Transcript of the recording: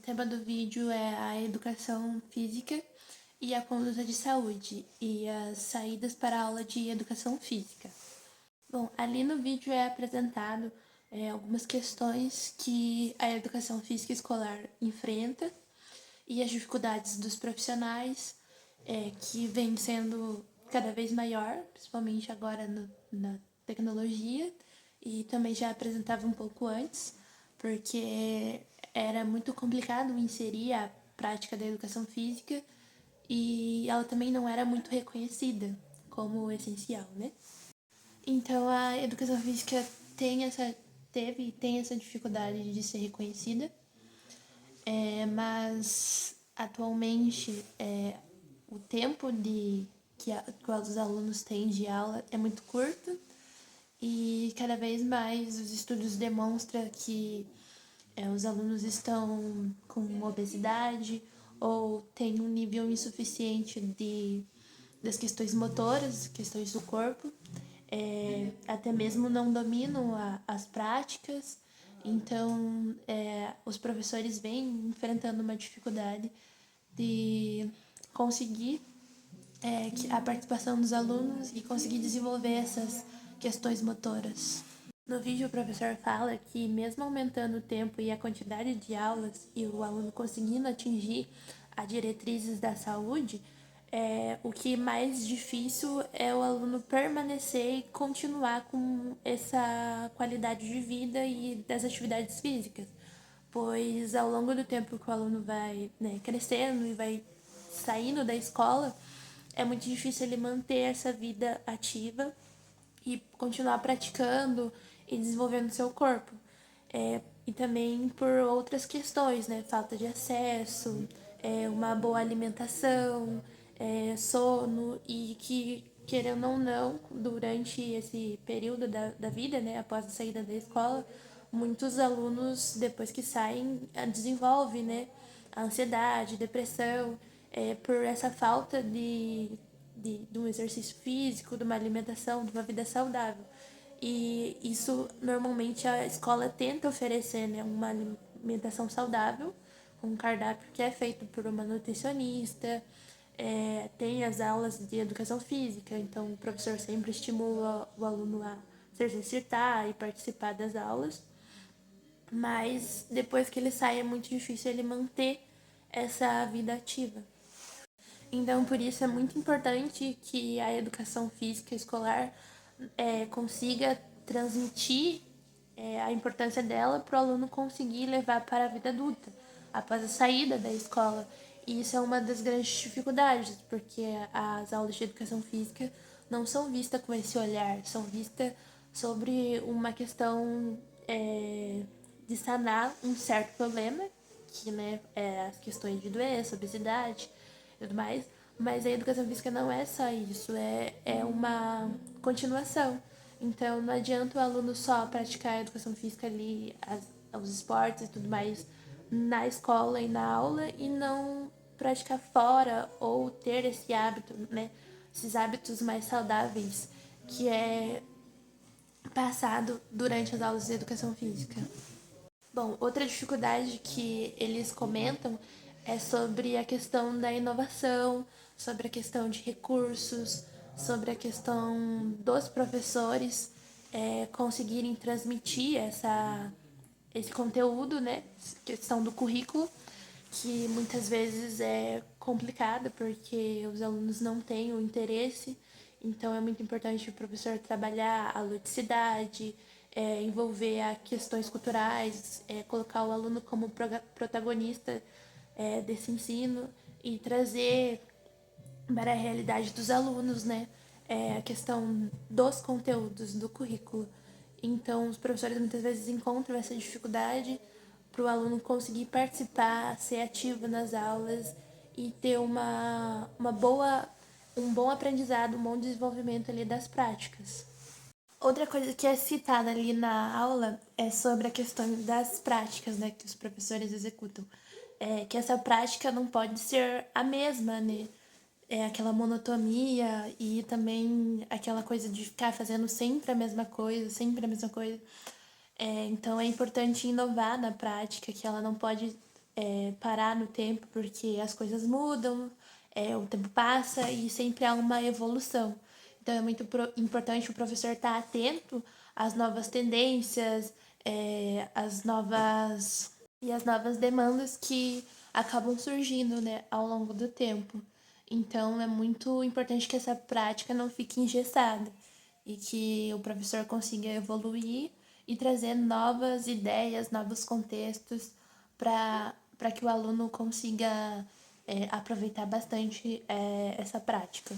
tema do vídeo é a educação física e a conduta de saúde e as saídas para a aula de educação física. Bom, ali no vídeo é apresentado algumas questões que a educação física escolar enfrenta e as dificuldades dos profissionais que vem sendo cada vez maior, principalmente agora na tecnologia, e também já apresentava um pouco antes, porque era muito complicado inserir a prática da educação física e ela também não era muito reconhecida como essencial, né? Então a educação física teve e tem essa dificuldade de ser reconhecida, mas atualmente o tempo que os alunos têm de aula é muito curto e cada vez mais os estudos demonstram que os alunos estão com obesidade ou têm um nível insuficiente das questões motoras, questões do corpo, até mesmo não dominam as práticas, então os professores vêm enfrentando uma dificuldade de conseguir a participação dos alunos e conseguir desenvolver essas questões motoras. No vídeo, o professor fala que, mesmo aumentando o tempo e a quantidade de aulas e o aluno conseguindo atingir as diretrizes da saúde, o que mais difícil é o aluno permanecer e continuar com essa qualidade de vida e das atividades físicas, pois ao longo do tempo que o aluno vai crescendo e vai saindo da escola, é muito difícil ele manter essa vida ativa e continuar praticando e desenvolvendo seu corpo. E também por outras questões, né? Falta de acesso, uma boa alimentação, sono e que, querendo ou não, durante esse período da vida, né? Após a saída da escola, muitos alunos, depois que saem, desenvolvem, né? A ansiedade, depressão, por essa falta de um exercício físico, de uma alimentação, de uma vida saudável. E isso, normalmente, a escola tenta oferecer, né, uma alimentação saudável, um cardápio que é feito por uma nutricionista, tem as aulas de educação física, então o professor sempre estimula o aluno a se exercitar e participar das aulas, mas depois que ele sai é muito difícil ele manter essa vida ativa. Então, por isso é muito importante que a educação física escolar consiga transmitir a importância dela para o aluno conseguir levar para a vida adulta, após a saída da escola. E isso é uma das grandes dificuldades, porque as aulas de educação física não são vistas com esse olhar, são vistas sobre uma questão de sanar um certo problema, que é as questões de doença, obesidade e tudo mais, mas a educação física não é só isso, é uma continuação. Então não adianta o aluno só praticar a educação física ali, os esportes e tudo mais na escola e na aula e não praticar fora ou ter esse hábito, né? Esses hábitos mais saudáveis que é passado durante as aulas de educação física. Bom, outra dificuldade que eles comentam é sobre a questão da inovação, sobre a questão de recursos, sobre a questão dos professores conseguirem transmitir esse conteúdo, né? Questão do currículo, que muitas vezes é complicado porque os alunos não têm o interesse. Então é muito importante o professor trabalhar a ludicidade, envolver a questões culturais, colocar o aluno como protagonista desse ensino e trazer para a realidade dos alunos, né? A questão dos conteúdos do currículo. Então, os professores muitas vezes encontram essa dificuldade para o aluno conseguir participar, ser ativo nas aulas e ter um bom aprendizado, um bom desenvolvimento ali das práticas. Outra coisa que é citada ali na aula é sobre a questão das práticas, né, que os professores executam. Que essa prática não pode ser a mesma, né? Aquela monotonia e também aquela coisa de ficar fazendo sempre a mesma coisa, sempre a mesma coisa. Então é importante inovar na prática, que ela não pode parar no tempo, porque as coisas mudam, o tempo passa e sempre há uma evolução. Então é muito importante o professor estar atento às novas tendências, às novas demandas que acabam surgindo, né, ao longo do tempo. Então é muito importante que essa prática não fique engessada e que o professor consiga evoluir e trazer novas ideias, novos contextos para que o aluno consiga aproveitar bastante essa prática.